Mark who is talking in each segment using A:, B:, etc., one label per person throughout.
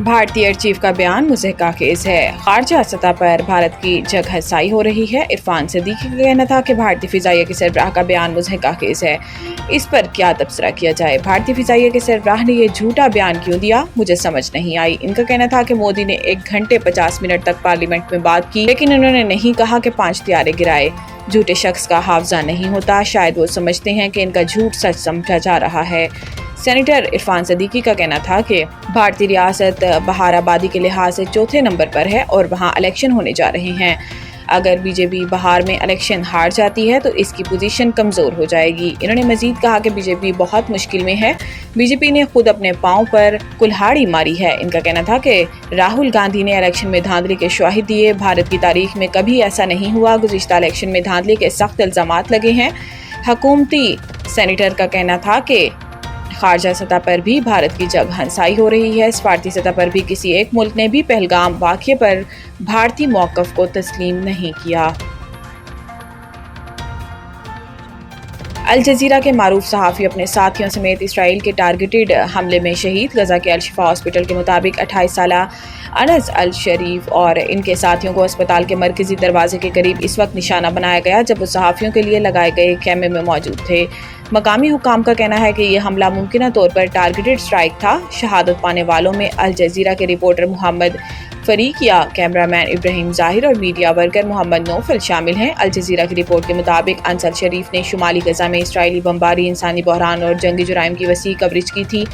A: भारतीय air chief का बयान मुज़हका खेज है। खारजा सतह पर भारत की जगहसाई हो रही है। इरफान सिद्दीकी का कहना था कि भारतीय फिजाइया के सरबराह का बयान मुज़हका खेज है, इस पर क्या तबसरा किया जाए। भारतीय फिजाइया के सरबराह ने यह झूठा बयान क्यों दिया, मुझे समझ नहीं आई। इनका कहना था कि मोदी ने 1 घंटे 50 मिनट तक पार्लियामेंट में बात की, लेकिन उन्होंने नहीं कहा कि 5 तियारे गिराए। झूठे शख्स का हाफजा नहीं होता, शायद वो समझते हैं कि इनका झूठ सच समझा जा रहा है। सेनेटर इरफान सिद्दीकी का कहना था कि भारतीय रियासत बहार आबादी के लिहाज से चौथे नंबर पर है और वहाँ इलेक्शन होने जा रहे हैं। अगर बीजेपी बहार में इलेक्शन हार जाती है तो इसकी पोजीशन कमज़ोर हो जाएगी। इन्होंने मजीद कहा कि बीजेपी बहुत मुश्किल में है, बीजेपी ने खुद अपने पाँव पर कुल्हाड़ी मारी है। इनका कहना था कि राहुल गांधी ने इलेक्शन में धांधली के शवाहिद दिए, भारत की तारीख में कभी ऐसा नहीं हुआ। गुज़िश्ता इलेक्शन में धांधली के सख्त इल्ज़ामात लगे हैं। हुकूमती सेनेटर का कहना था कि खारजा सतह पर भी भारत की जगहसाई हो रही है। सफारती सतह पर भी किसी एक मुल्क ने भी पहलगाम वाक़ये पर भारतीय मौक़िफ़ को तस्लीम नहीं किया। अल जज़ीरा के मारूफ सहाफ़ी अपने साथियों समेत इसराइल के टारगेटेड हमले में शहीद। गज़ा के अल-शिफा हॉस्पिटल के मुताबिक 28 साला अनस अल शरीफ और इनके साथियों को अस्पताल के मरकज़ी दरवाजे के करीब इस वक्त निशाना बनाया गया जब वो सहाफ़ियों के लिए लगाए गए खेमे में मौजूद थे। मकामी हुक्काम का कहना है कि यह हमला मुमकिना तौर पर टारगेटेड स्ट्राइक था। शहादत पाने वालों में अल जज़ीरा के रिपोर्टर मोहम्मद फरीकिया, कैमरामैन इब्राहिम ज़ाहिर और मीडिया वर्कर मोहम्मद नौफल शामिल हैं। अल जज़ीरा की रिपोर्ट के मुताबिक अनस अल शरीफ ने शुमाली गज़ा में इसराइली बमबारी, इंसानी बहरान और जंगी जुराइम की वसी कवरेज की थी,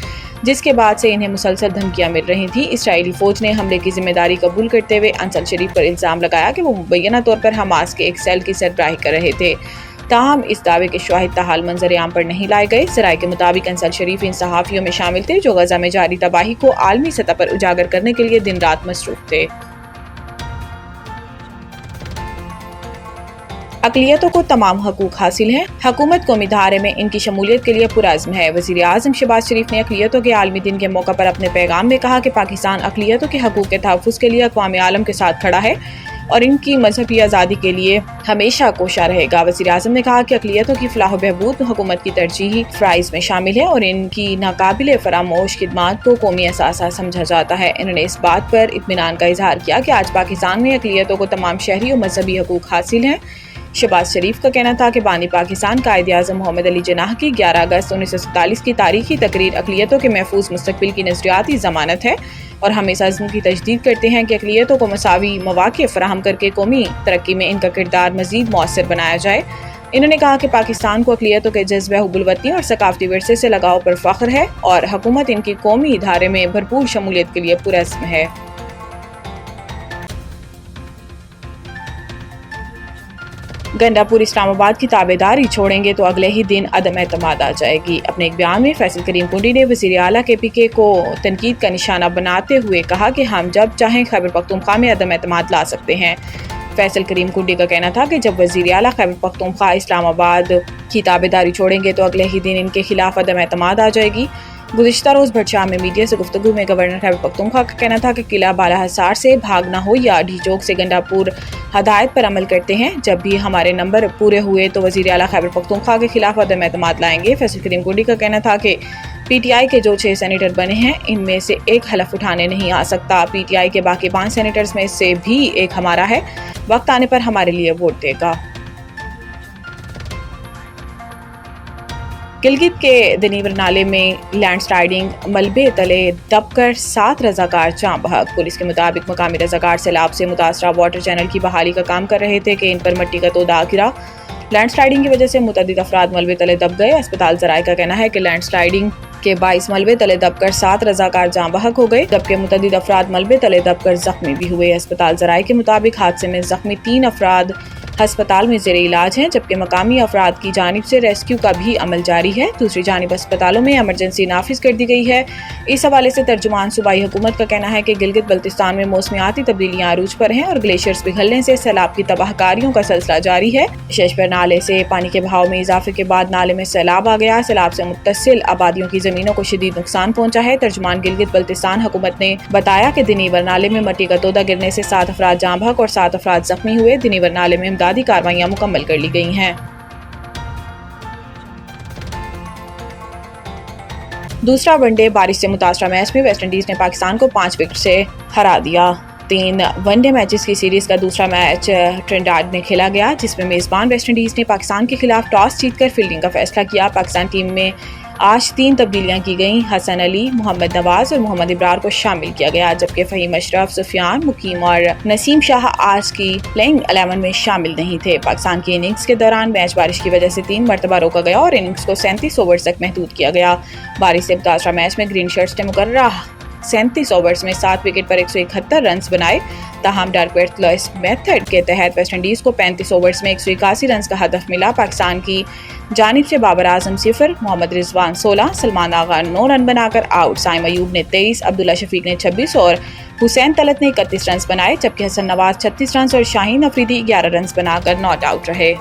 A: जिसके बाद से इन्हें मुसलसल धमकियां मिल रही थी। इसराइली फ़ौज ने हमले की जिम्मेदारी कबूल करते हुए अनस अल शरीफ पर इल्ज़ाम लगाया कि वो मुबैना तौर पर हमास के एक सेल की सरबराही कर रहे थे। ताहम इस दावे के शवाहिद ताहाल मंजर आम पर नहीं लाए गए। सराय के मुताबिक अनस अल शरीफ इन सहाफ़ियों में शामिल थे जो गज़ा में जारी तबाही को आलमी सतह पर उजागर करने के लिए दिन रात मसरूफ़ थे। अक़लियतों को तमाम हकूक़ हासिल हैं, हुकूमत कौमी धारे में इनकी शमूलियत के लिए पुरअज़्म है। वज़ीर आज़म शहबाज शरीफ ने अक़लियतों के आलमी दिन के मौका पर अपने पैगाम में कहा कि पाकिस्तान अक़लियतों के हकूक़ के तहफ़्फ़ुज़ के लिए अक़वाम आलम के साथ खड़ा है और इनकी मजहबी आज़ादी के लिए हमेशा कोशा रहेगा। वज़ीर आज़म ने कहा कि अक़लियतों की फ़लाह व बहबूद हुकूमत की तरजीही फ़राइज़ में शामिल है और इनकी नाकाबिल फ़रामोश खिदमात को कौमी असासा समझा जाता है। इन्होंने इस बात पर इत्मीनान का इज़हार किया कि आज पाकिस्तान में अक़लियतों को तमाम शहरी और मजहबी हकूक़ हासिल हैं। शहबाज शरीफ का कहना था कि बानी पाकिस्तान कायद आज़म मोहम्मद अली जिन्नाह की 11 अगस्त 1947 की तारीखी तकरीर अक़लियतों के महफूज मुस्तक़बिल की नज़रियाती ज़मानत है और हम इस अज़्म की तजदीद करते हैं कि अक़लियतों को मसावी मौक़े फ़राहम करके कौमी तरक्की में इनका किरदार मज़ीद मौसर बनाया जाए। इन्होंने कहा कि पाकिस्तान को अक़लियतों के जज्बे हुब्बुल-वतनी और सकाफ़ती विरसे से लगाव पर फ़ख्र है और हुकूमत इनकी कौमी इदारे में भरपूर शमूलियत के लिए पुरअज़्म है। गंडापुर इस्लामाबाद की ताबेदारी छोड़ेंगे तो अगले ही दिन अदम एतमाद आ जाएगी। अपने एक बयान में फैसल करीम कुंडी ने वज़ीर आला KPK को तनकीद का निशाना बनाते हुए कहा कि हम जब चाहें खैबर पख्तूनख्वा में अदम एतमाद ला सकते हैं। फैसल करीम कुंडी का कहना था कि जब वज़ीर आला खैबर पख्तूनख्वा इस्लामाबाद की ताबेदारी छोड़ेंगे तो अगले ही दिन इनके खिलाफ अदम एतमाद आ जाएगी। गुज़िश्ता रोज़ भटशाह में मीडिया से गुफ्तगू में गवर्नर खैबर पख्तूनख्वा का कहना था कि किला बाला हिसार से भागना हो या ढीचोक से गंडापुर हदायत पर अमल करते हैं। जब भी हमारे नंबर पूरे हुए तो वज़ीर आला खैबर पख्तूनख्वा के खिलाफ अदम एतमाद लाएंगे। फैसल करीम कुंडी का कहना था कि PTI के जो 6 सेनेटर बने हैं इनमें से एक हलफ उठाने नहीं आ सकता। PTI के बाकी 5 सेनेटर्स में से भी एक हमारा है, वक्त आने पर हमारे लिए वोट देगा। गिलगित के दनीवर नाले में लैंडस्लाइडिंग, मलबे तले दबकर 7 रज़ाकार जाँ बहक। पुलिस के मुताबिक मकामी रज़ाकार सैलाब से मुतासरा वाटर चैनल की बहाली का काम कर रहे थे कि इन पर मिट्टी का तोदा गिरा। लैंडस्लाइडिंग की वजह से मुतअद्दिद अफराद मलबे तले दब गए। अस्पताल ज़राए का कहना है कि लैंडस्लाइडिंग के बाइस मलबे तले दबकर 7 रज़ाकार जाँ बहक हो गए, जबकि मुतअद्दिद अफराद मलबे तले दबकर ज़ख्मी भी हुए। अस्पताल ज़राए के मुताबिक हादसे में ज़ख्मी 3 अफराद अस्पताल में ज़ेरे इलाज हैं, जबकि मकामी अफराद की जानिब से रेस्क्यू का भी अमल जारी है। दूसरी जानिब अस्पतालों में एमरजेंसी नाफिज कर दी गई है। इस हवाले से तर्जुमान सूबाई हुकूमत का कहना है कि गिलगित बल्तिस्तान में मौसमियाती तब्दीलियां अरूज पर हैं और ग्लेशियर्स पिघलने से सैलाब की तबाहकारियों का सिलसिला जारी है। शेषपर नाले से पानी के बहाव में इजाफे के बाद नाले में सैलाब आ गया। सैलाब से मुत्तसिल आबादियों की ज़मीनों को शदीद नुकसान पहुंचा है। तर्जुमान गिलगित बल्तिस्तान हुकूमत ने बताया कि दनीवर नाले में मिट्टी का तोदा गिरने से 7 अफराद जाँ बहक और 7 अफराद जख्मी हुए। दनीवर नाले में इमदादी कार्रवाइयां मुकम्मल कर ली गई हैं। دوسرا ون ڈے بارش سے متاثرہ میچ میں ویسٹ انڈیز نے پاکستان کو 5 وکٹ سے ہرا دیا۔ 3 ون ڈے میچز کی سیریز کا دوسرا میچ ٹرینڈاڈ میں کھیلا گیا، جس میں میزبان ویسٹ انڈیز نے پاکستان کے خلاف ٹاس جیت کر فیلڈنگ کا فیصلہ کیا۔ پاکستان ٹیم میں آج 3 تبدیلیاں کی گئیں، حسن علی، محمد نواز اور محمد ابرار کو شامل کیا گیا، جبکہ فہیم اشرف، سفیان، مقیم اور نسیم شاہ آج کی پلینگ 11 میں شامل نہیں تھے۔ پاکستان کی اننگز کے دوران میچ بارش کی وجہ سے 3 مرتبہ روکا گیا اور اننگز کو 37 اوورز تک محدود کیا گیا۔ بارش سے متاثرہ میچ میں گرین شرٹس نے مقررہ 37 اوورز میں 7 وکٹ پر 171 رنز بنائے، تاہم ڈارکورتھ لوئس میتھڈ کے تحت ویسٹ انڈیز کو 35 اوورز میں 181 رنز کا ہدف ملا۔ پاکستان کی جانب سے بابر اعظم 0، محمد رضوان 16، سلمان آغا 9 رن بنا کر آؤٹ، سائم ایوب نے 23، عبداللہ شفیق نے 26 اور حسین طلعت نے 31 رنز بنائے، جبکہ حسن نواز 36 رنز اور شاہین افریدی 11 رنز بنا کر ناٹ آؤٹ رہے۔